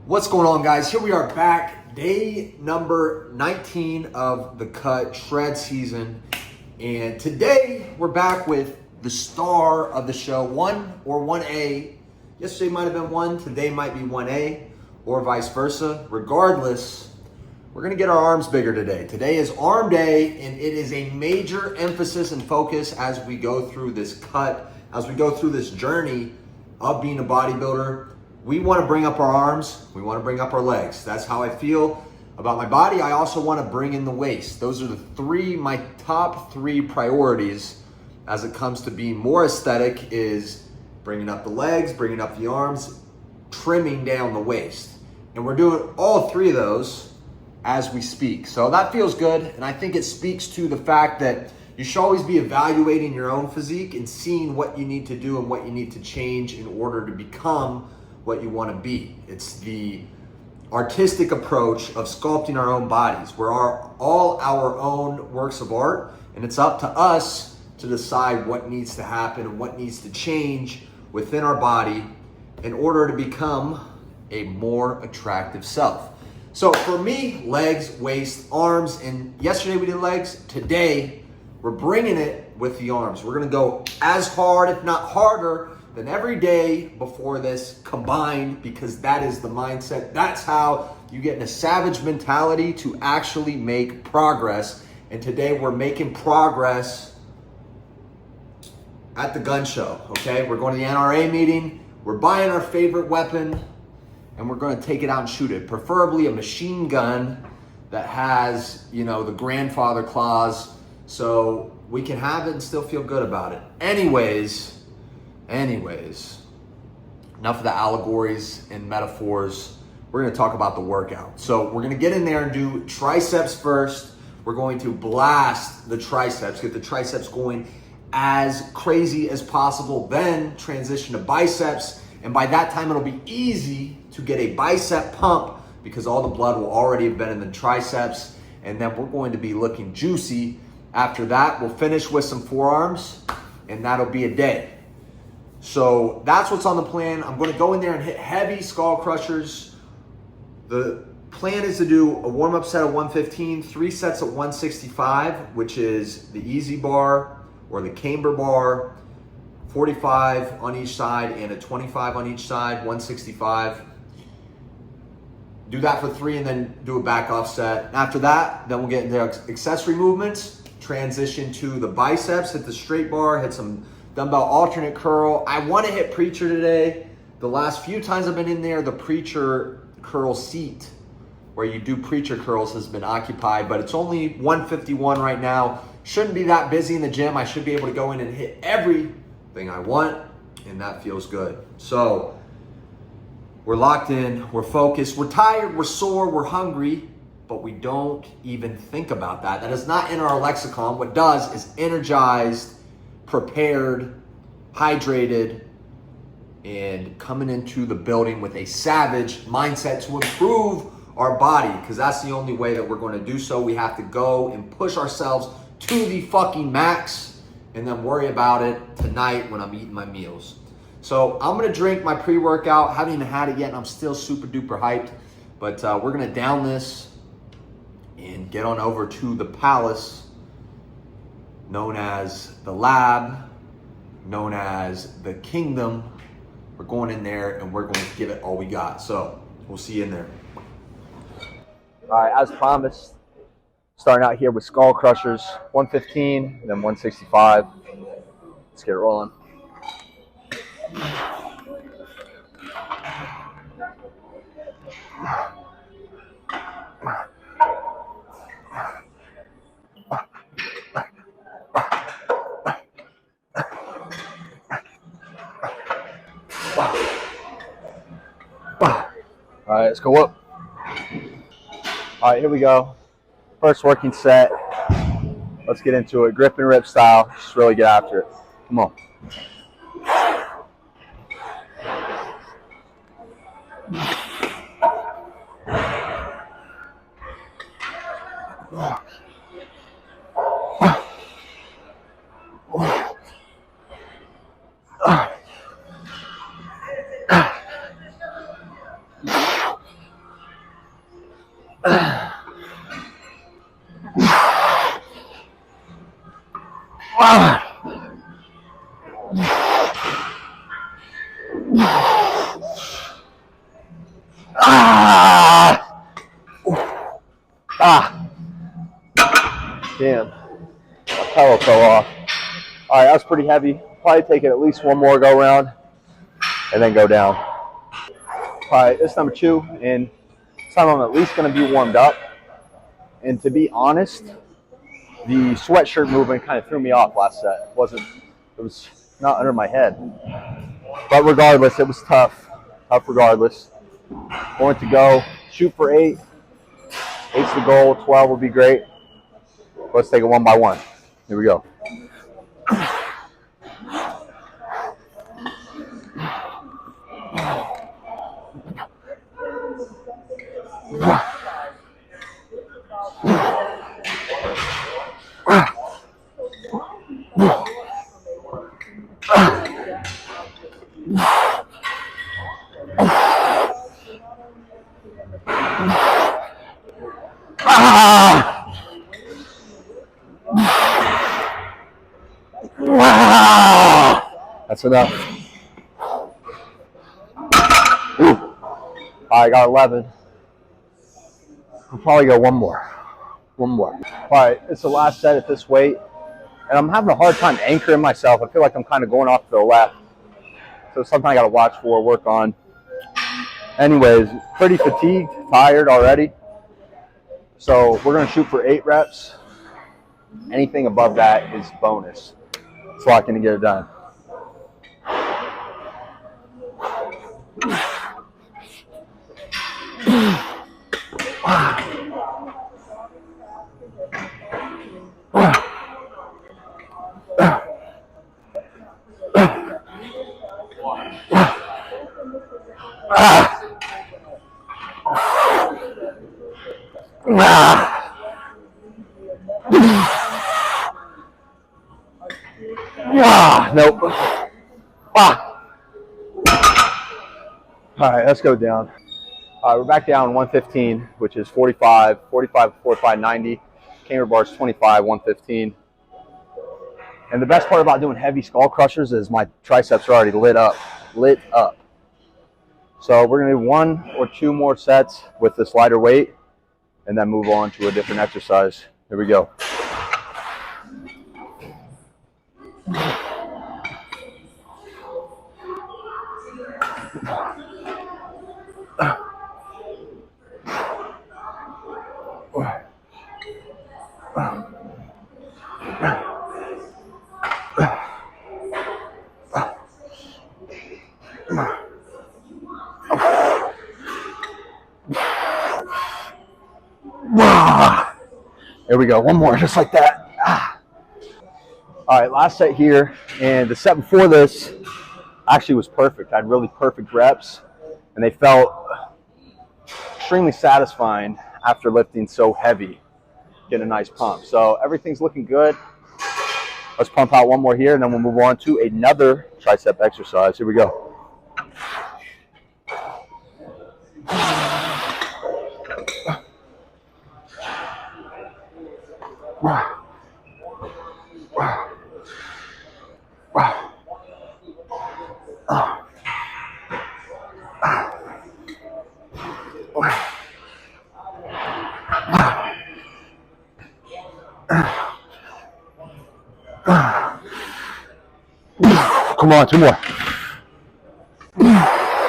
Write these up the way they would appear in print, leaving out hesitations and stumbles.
What's going on, guys? Here we are back, day number 19 of the cut shred season. And today we're back with the star of the show, 1 or 1A. Yesterday might have been 1, today might be 1A, or vice versa. Regardless, we're gonna get our arms bigger today. Today is arm day, and it is a major emphasis and focus as we go through this cut, as we go through this journey of being a bodybuilder. We want to bring up our arms, we want to bring up our legs. That's how I feel about my body. I also want to bring in the waist. Those are my top three priorities as it comes to being more aesthetic, is bringing up the legs, bringing up the arms, trimming down the waist. And we're doing all three of those as we speak. So that feels good. And I think it speaks to the fact that you should always be evaluating your own physique and seeing what you need to do and what you need to change in order to become what you want to be. It's the artistic approach of sculpting our own bodies. We're all our own works of art, and it's up to us to decide what needs to happen and what needs to change within our body in order to become a more attractive self. So for me, legs, waist, arms, and yesterday we did legs. Today, we're bringing it with the arms. We're gonna go as hard, if not harder, than every day before this combined, because that is the mindset. That's how you get in a savage mentality to actually make progress. And today we're making progress at the gun show, okay? We're going to the NRA meeting, we're buying our favorite weapon, and we're gonna take it out and shoot it. Preferably a machine gun that has, the grandfather claws, so we can have it and still feel good about it. Anyways, enough of the allegories and metaphors. We're gonna talk about the workout. So we're gonna get in there and do triceps first. We're going to blast the triceps, get the triceps going as crazy as possible, then transition to biceps. And by that time, it'll be easy to get a bicep pump because all the blood will already have been in the triceps. And then we're going to be looking juicy. After that, we'll finish with some forearms, and that'll be a day. So that's what's on the plan. I'm going to go in there and hit heavy skull crushers. The plan is to do a warm-up set of 115, 3 sets at 165, which is the easy bar or the camber bar, 45 on each side and a 25 on each side, 165. Do that for 3 and then do a back off set. After that, then we'll get into accessory movements, transition to the biceps, hit the straight bar, hit some dumbbell alternate curl. I want to hit preacher today. The last few times I've been in there, the preacher curl seat where you do preacher curls has been occupied, but it's only 151 right now. Shouldn't be that busy in the gym. I should be able to go in and hit everything I want, and that feels good. So we're locked in, we're focused, we're tired, we're sore, we're hungry, but we don't even think about that. That is not in our lexicon. What does is energized, prepared, hydrated, and coming into the building with a savage mindset to improve our body, because that's the only way that we're going to do so. We have to go and push ourselves to the fucking max and then worry about it tonight when I'm eating my meals. So I'm going to drink my pre-workout. Haven't even had it yet, and I'm still super duper hyped, but we're going to down this and get on over to the palace known as the lab, known as the kingdom. We're going in there and we're going to give it all we got. So we'll see you in there. All right, as promised, starting out here with skull crushers, 115 and then 165. Let's get it rolling. All right, let's go up. All right, here we go. First working set. Let's get into it. Grip and rip style. Just really get after it. Come on. Ah! Ah! Damn. My pillow fell off. All right, that was pretty heavy. Probably take it at least one more go round and then go down. All right, it's number 2, and this time I'm at least going to be warmed up. And to be honest, the sweatshirt movement kind of threw me off last set. It was not under my head. But regardless, it was tough. Tough regardless. Going to go shoot for 8. 8's the goal. 12 would be great. Let's take it one by one. Here we go. That's enough. I got 11. I'll probably go one more. All right, it's the last set at this weight, and I'm having a hard time anchoring myself. I feel like I'm kind of going off to the left, so it's something I got to watch for, work on. Anyways, pretty fatigued, tired already. So we're going to shoot for 8 reps. Anything above that is bonus. So I can get it done. Nope. All right, let's go down. All right, we're back down 115, which is 45, 45, 90. Camber bars 25, 115. And the best part about doing heavy skull crushers is my triceps are already lit up. So we're gonna do 1 or 2 more sets with this lighter weight and then move on to a different exercise. Here we go. There we go. One more, just like that. All right, last set here, and the set before this actually was perfect. I had really perfect reps, and they felt extremely satisfying after lifting so heavy. Get a nice pump. So everything's looking good. Let's pump out one more here, and then we'll move on to another tricep exercise. Here we go. Come on, 2 more.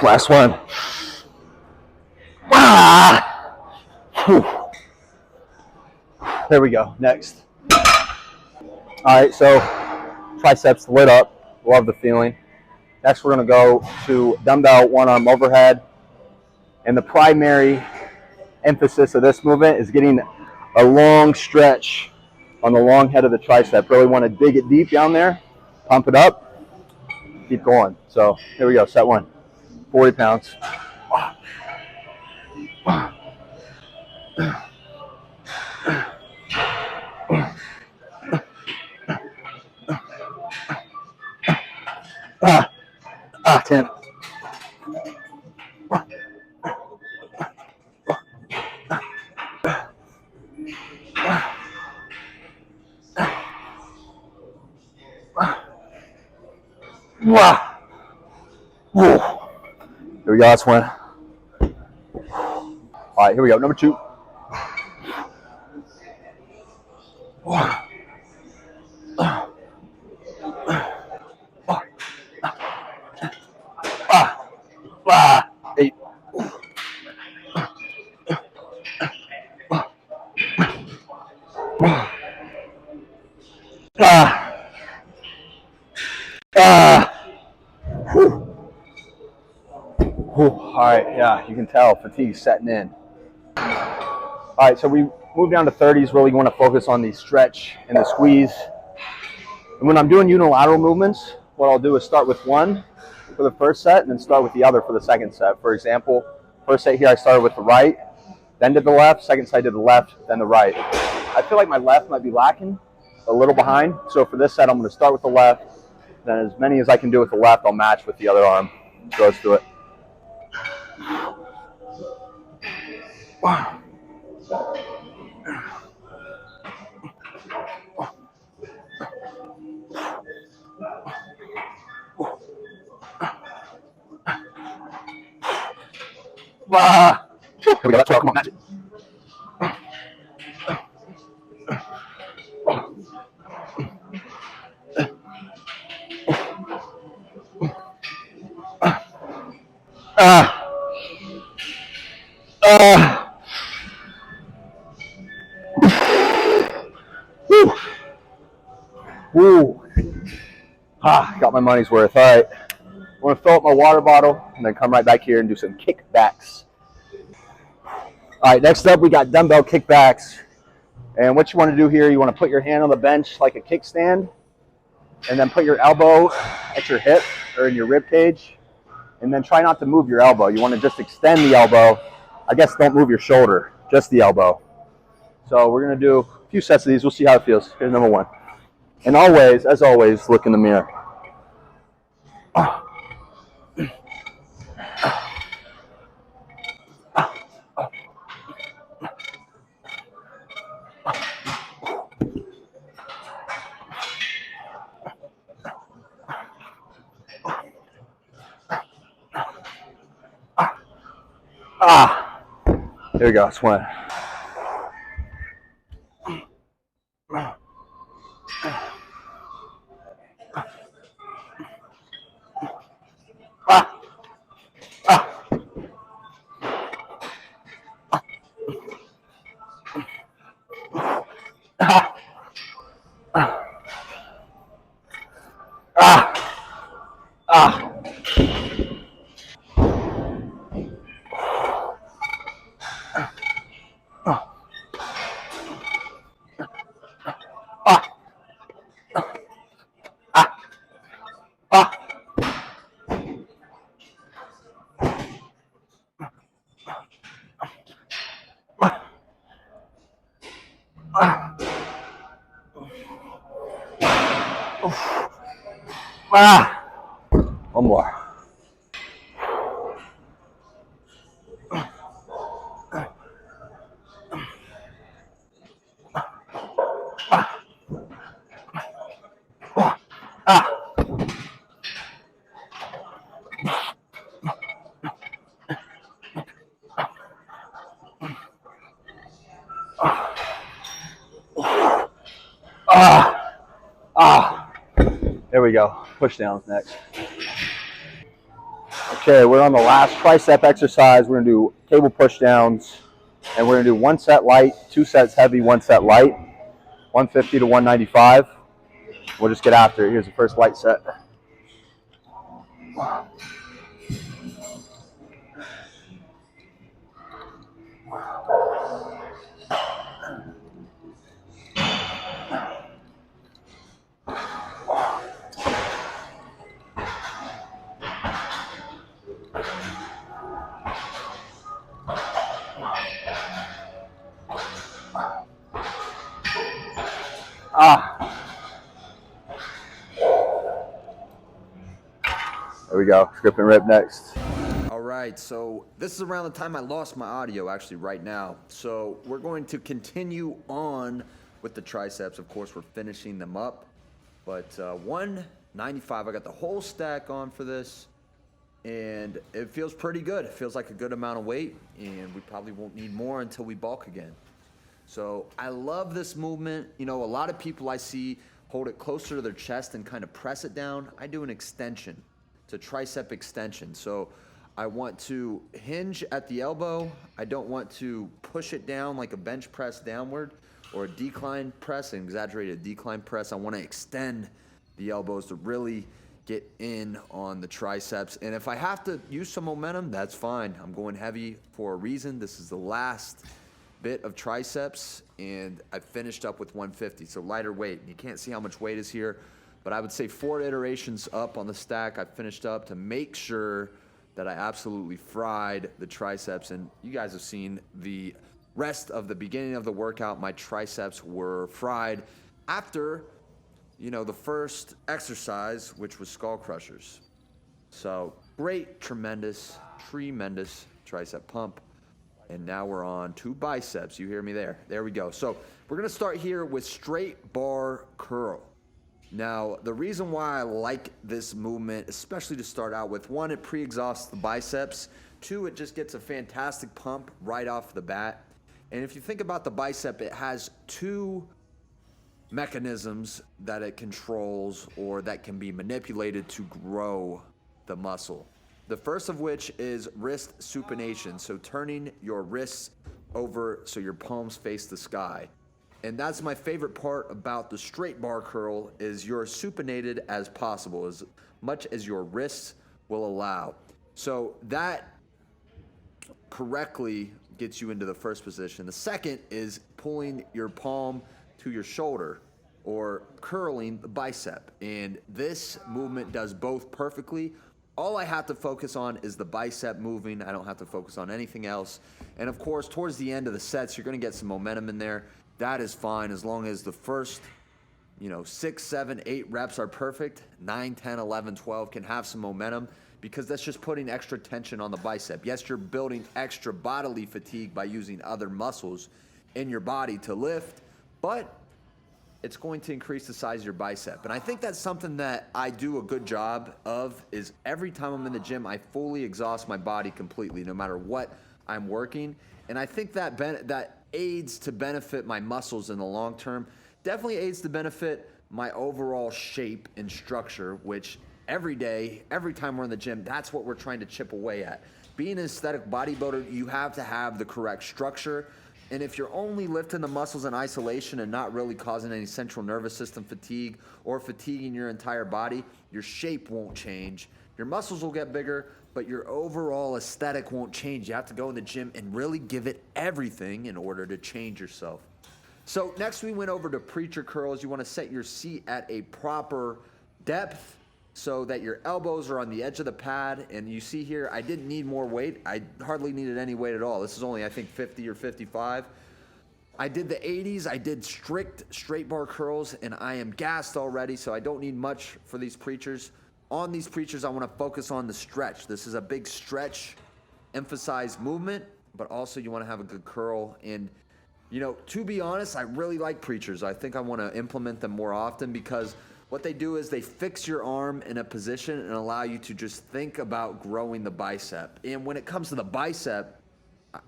Last one. There we go. Next. All right, so triceps lit up. Love the feeling. Next, we're going to go to dumbbell 1-arm overhead. And the primary emphasis of this movement is getting a long stretch on the long head of the tricep. Really want to dig it deep down there, pump it up, keep going. So here we go, set 1, 40 pounds. Ten. Wow. Here we go, that's one. All right, here we go, number 2. Eight. All right, yeah, you can tell fatigue's setting in. All right, so we move down to 30s. Really want to focus on the stretch and the squeeze. And when I'm doing unilateral movements, what I'll do is start with one for the first set and then start with the other for the second set. For example, first set here I started with the right, then did the left, second set I did the left, then the right. I feel like my left might be lacking, a little behind. So for this set, I'm going to start with the left, then as many as I can do with the left, I'll match with the other arm. So let's do it. Here we go, that's 12, come on, match it. Woo. Got my money's worth. All right. I'm going to fill up my water bottle and then come right back here and do some kickbacks. All right, next up we got dumbbell kickbacks. And what you want to do here, you want to put your hand on the bench like a kickstand and then put your elbow at your hip or in your rib cage and then try not to move your elbow. You want to just extend the elbow. I guess don't move your shoulder, just the elbow. So we're going to do a few sets of these. We'll see how it feels. Here's number 1. And always, as always, look in the mirror. Here we go, it's one. One more. There we go. Push downs next. Okay, we're on the last tricep exercise. We're going to do cable push downs. And we're going to do 1 set light, 2 sets heavy, 1 set light, 150 to 195. We'll just get after it. Here's the first light set. There we go. Script and rip next. All right, so this is around the time I lost my audio, actually, right now. So we're going to continue on with the triceps. Of course, we're finishing them up. But 195, I got the whole stack on for this. and it feels pretty good. It feels like a good amount of weight, and we probably won't need more until we bulk again. So I love this movement. You know, a lot of people I see hold it closer to their chest and kind of press it down. I do an extension. It's a tricep extension. So I want to hinge at the elbow. I don't want to push it down like a bench press downward or a decline press, an exaggerated decline press. I want to extend the elbows to really get in on the triceps. And if I have to use some momentum, that's fine. I'm going heavy for a reason. This is the last bit of triceps, and I finished up with 150, so lighter weight. You can't see how much weight is here, but I would say 4 iterations up on the stack. I finished up to make sure that I absolutely fried the triceps, and you guys have seen the rest of the beginning of the workout. My triceps were fried after, you know, the first exercise, which was skullcrushers. So great, tremendous tricep pump. And now we're on to biceps. You hear me there? There we go. So we're gonna start here with straight bar curl. Now, the reason why I like this movement, especially to start out with, 1, it pre-exhausts the biceps. 2, it just gets a fantastic pump right off the bat. And if you think about the bicep, it has 2 mechanisms that it controls or that can be manipulated to grow the muscle. The first of which is wrist supination, so turning your wrists over so your palms face the sky. And that's my favorite part about the straight bar curl, is you're supinated as possible, as much as your wrists will allow. So that correctly gets you into the first position. The second is pulling your palm to your shoulder, or curling the bicep. And this movement does both perfectly. All I have to focus on is the bicep moving. I don't have to focus on anything else. And of course, towards the end of the sets, you're gonna get some momentum in there. That is fine as long as the first, 6, 7, 8 reps are perfect. 9, 10, 11, 12 can have some momentum, because that's just putting extra tension on the bicep. Yes, you're building extra bodily fatigue by using other muscles in your body to lift, but it's going to increase the size of your bicep. And I think that's something that I do a good job of, is every time I'm in the gym, I fully exhaust my body completely, no matter what I'm working. And I think that that aids to benefit my muscles in the long term. Definitely aids to benefit my overall shape and structure, which every day, every time we're in the gym, that's what we're trying to chip away at. Being an aesthetic bodybuilder, you have to have the correct structure. And if you're only lifting the muscles in isolation and not really causing any central nervous system fatigue or fatiguing your entire body, your shape won't change. Your muscles will get bigger, but your overall aesthetic won't change. You have to go in the gym and really give it everything in order to change yourself. So next we went over to preacher curls. You want to set your seat at a proper depth so that your elbows are on the edge of the pad. And you see here, I didn't need more weight. I hardly needed any weight at all. This is only, I think, 50 or 55. I did the 80s. I did strict straight bar curls, and I am gassed already, so I don't need much for these preachers. On these preachers, I want to focus on the stretch. This is a big stretch, emphasize movement, but also you want to have a good curl. And, to be honest, I really like preachers. I think I want to implement them more often, because what they do is they fix your arm in a position and allow you to just think about growing the bicep. And when it comes to the bicep,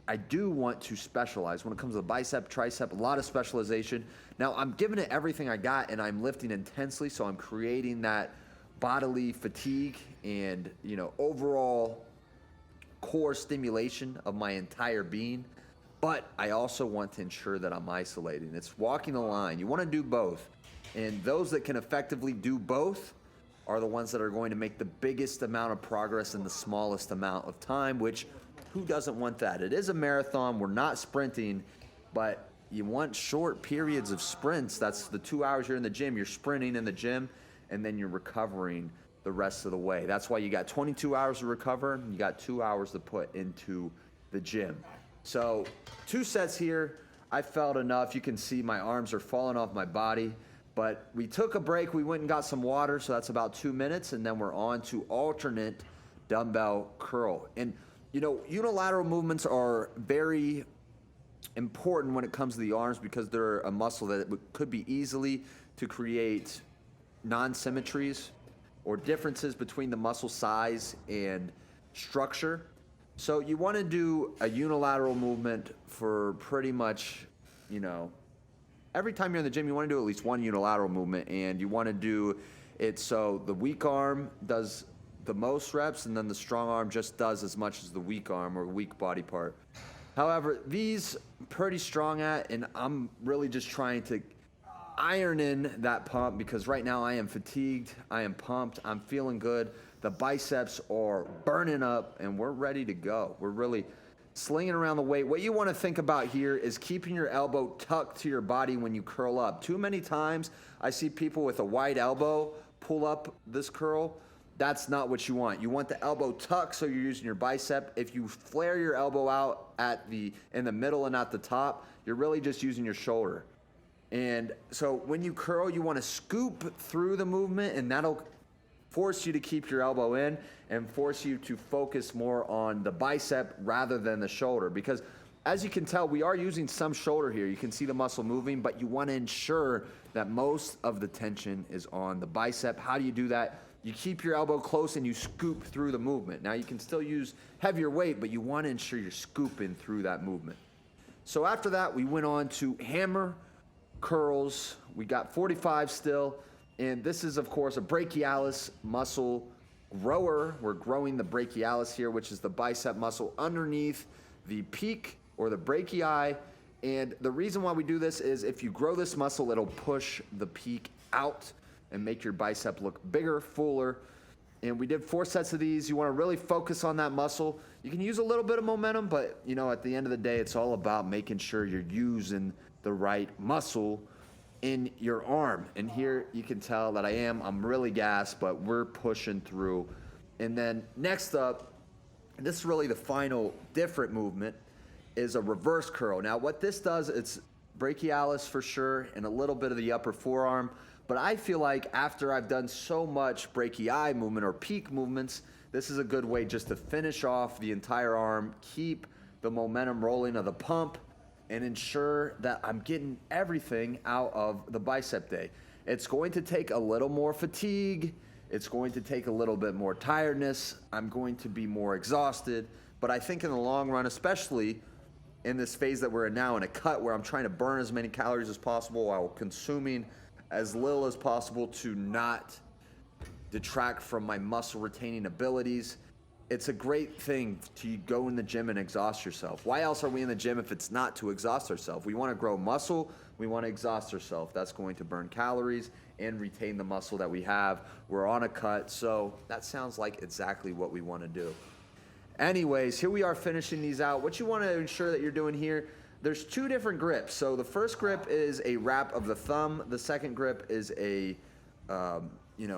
I do want to specialize. When it comes to the bicep, tricep, a lot of specialization. Now, I'm giving it everything I got, and I'm lifting intensely, so I'm creating that bodily fatigue and, overall core stimulation of my entire being. But I also want to ensure that I'm isolating. It's walking the line. You want to do both. And those that can effectively do both are the ones that are going to make the biggest amount of progress in the smallest amount of time, which, who doesn't want that? It is a marathon. We're not sprinting, but you want short periods of sprints. That's the 2 hours you're in the gym. You're sprinting in the gym, and then you're recovering the rest of the way. That's why you got 22 hours to recover, and you got 2 hours to put into the gym. So 2 sets here. I felt enough. You can see my arms are falling off my body. But we took a break. We went and got some water, so that's about 2 minutes, and then we're on to alternate dumbbell curl. And, unilateral movements are very important when it comes to the arms, because they're a muscle that could be easily to create non-symmetries or differences between the muscle size and structure. So you want to do a unilateral movement for pretty much, you know, every time you're in the gym, you want to do at least one unilateral movement, and you want to do it so the weak arm does the most reps, and then the strong arm just does as much as the weak arm or weak body part. However, these pretty strong at, and I'm really just trying to iron in that pump because right now I am fatigued, I am pumped, I'm feeling good. The biceps are burning up and we're ready to go. We're really slinging around the weight. What you want to think about here is keeping your elbow tucked to your body when you curl up. Too many times I see people with a wide elbow pull up this curl. That's not what you want. You want the elbow tucked so you're using your bicep. If you flare your elbow out in the middle and at the top, you're really just using your shoulder. And so when you curl, you want to scoop through the movement, and that'll force you to keep your elbow in and force you to focus more on the bicep rather than the shoulder. Because as you can tell, we are using some shoulder here. You can see the muscle moving, but you want to ensure that most of the tension is on the bicep. How do you do that? You keep your elbow close and you scoop through the movement. Now you can still use heavier weight, but you want to ensure you're scooping through that movement. So after that, we went on to hammer curls. We got 45 still. And this is, of course, a brachialis muscle grower. We're growing the brachialis here, which is the bicep muscle underneath the peak or the brachii. And the reason why we do this is if you grow this muscle, it'll push the peak out and make your bicep look bigger, fuller. And we did 4 sets of these. You want to really focus on that muscle. You can use a little bit of momentum, but you know, at the end of the day, it's all about making sure you're using the right muscle in your arm. And here you can tell that I'm really gassed, but we're pushing through. And then next up, and this is really the final different movement, is a reverse curl. Now what this does, it's brachialis for sure and a little bit of the upper forearm. But I feel like after I've done so much brachii movement or peak movements, this is a good way just to finish off the entire arm, keep the momentum rolling of the pump, and ensure that I'm getting everything out of the bicep day. It's going to take a little more fatigue. It's going to take a little bit more tiredness. I'm going to be more exhausted. But I think in the long run, especially in this phase that we're in now, in a cut where I'm trying to burn as many calories as possible while consuming as little as possible to not detract from my muscle retaining abilities, it's a great thing to go in the gym and exhaust yourself. Why else are we in the gym if it's not to exhaust ourselves? We want to grow muscle, we want to exhaust ourselves. That's going to burn calories and retain the muscle that we have. We're on a cut, so that sounds like exactly what we want to do. Anyways, here we are finishing these out. What you want to ensure that you're doing here, there's 2 different grips. So the first grip is a wrap of the thumb. The second grip is a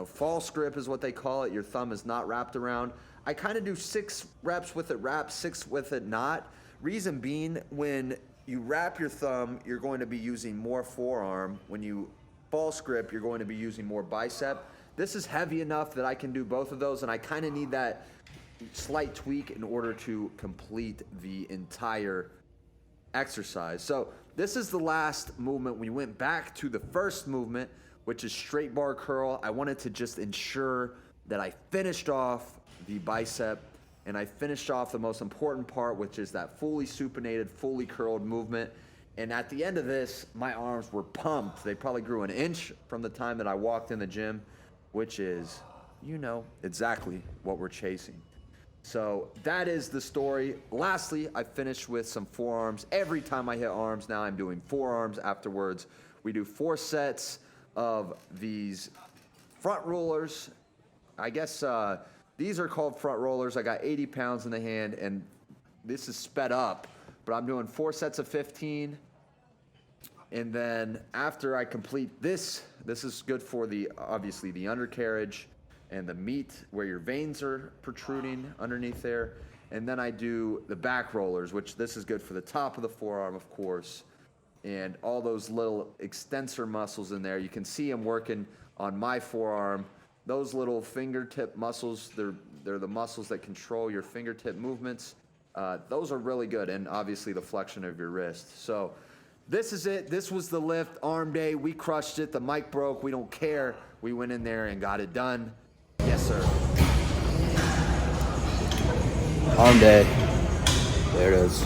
false grip is what they call it. Your thumb is not wrapped around. I kind of do 6 reps with it wrapped, 6 with it not. Reason being, when you wrap your thumb, you're going to be using more forearm. When you false grip, you're going to be using more bicep. This is heavy enough that I can do both of those, and I kind of need that slight tweak in order to complete the entire exercise. So this is the last movement. We went back to the first movement, which is straight bar curl. I wanted to just ensure that I finished off the bicep and I finished off the most important part, which is that fully supinated, fully curled movement. And at the end of this, my arms were pumped. They probably grew an inch from the time that I walked in the gym, which is, exactly what we're chasing. So that is the story. Lastly, I finished with some forearms. Every time I hit arms, now I'm doing forearms afterwards. We do 4 sets of these front rollers. I guess these are called front rollers. I got 80 pounds in the hand, and this is sped up, but I'm doing 4 sets of 15. And then after I complete this is good for obviously the undercarriage and the meat where your veins are protruding underneath there. And then I do the back rollers, which this is good for the top of the forearm, of course, and all those little extensor muscles in there. You can see them working on my forearm. Those little fingertip muscles, they're the muscles that control your fingertip movements. Those are really good, and obviously the flexion of your wrist. So this is it. This was the lift arm day. We crushed it. The mic broke. We don't care. We went in there and got it done. Yes, sir. Arm day. There it is.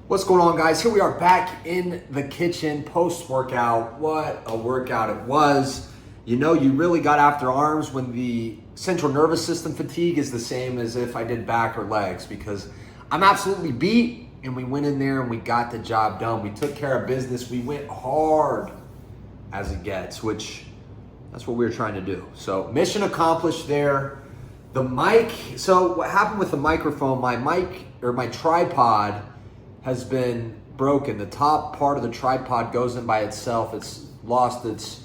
What's going on, guys? Here we are back in the kitchen post-workout. What a workout it was. You know, you really got after arms when the central nervous system fatigue is the same as if I did back or legs, because I'm absolutely beat, and we went in there and we got the job done. We took care of business. We went hard as it gets, which that's what we were trying to do. So mission accomplished there. The mic, so what happened with the microphone, my mic or my tripod has been broken. The top part of the tripod goes in by itself. It's lost its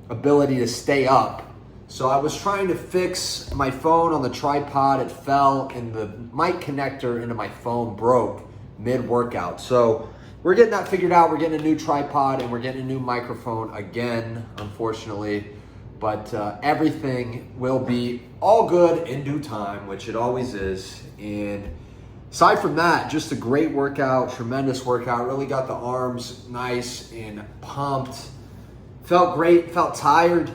ability to stay up. So I was trying to fix my phone on the tripod. It fell and the mic connector into my phone broke mid-workout. So we're getting that figured out. We're getting a new tripod and we're getting a new microphone again, unfortunately. But everything will be all good in due time, which it always is. And aside from that, just a great workout, tremendous workout. Really got the arms nice and pumped. Felt great, felt tired.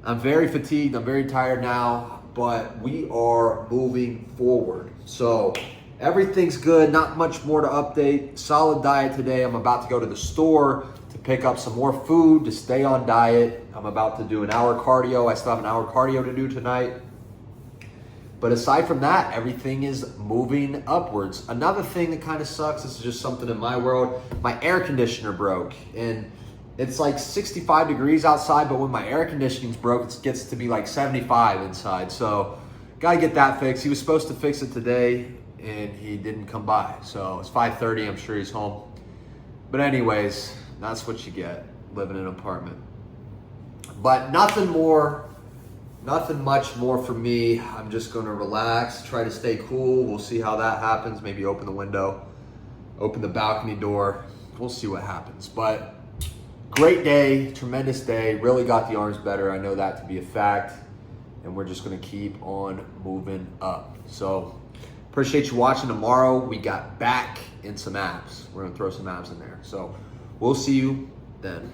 I'm very fatigued, I'm very tired now, but we are moving forward. So everything's good, not much more to update. Solid diet today. I'm about to go to the store to pick up some more food to stay on diet. I'm about to do an hour cardio. I still have an hour cardio to do tonight. But aside from that, everything is moving upwards. Another thing that kind of sucks, this is just something in my world, my air conditioner broke. And it's like 65 degrees outside, but when my air conditioning's broke, it gets to be like 75 inside. So gotta get that fixed. He was supposed to fix it today and he didn't come by. So it's 5:30, I'm sure he's home. But anyways, that's what you get living in an apartment. But nothing much more for me. I'm just gonna relax, try to stay cool. We'll see how that happens. Maybe open the window, open the balcony door. We'll see what happens. But great day, tremendous day. Really got the arms better. I know that to be a fact. And we're just gonna keep on moving up. So appreciate you watching. Tomorrow we got back in some abs. We're gonna throw some abs in there. So we'll see you then.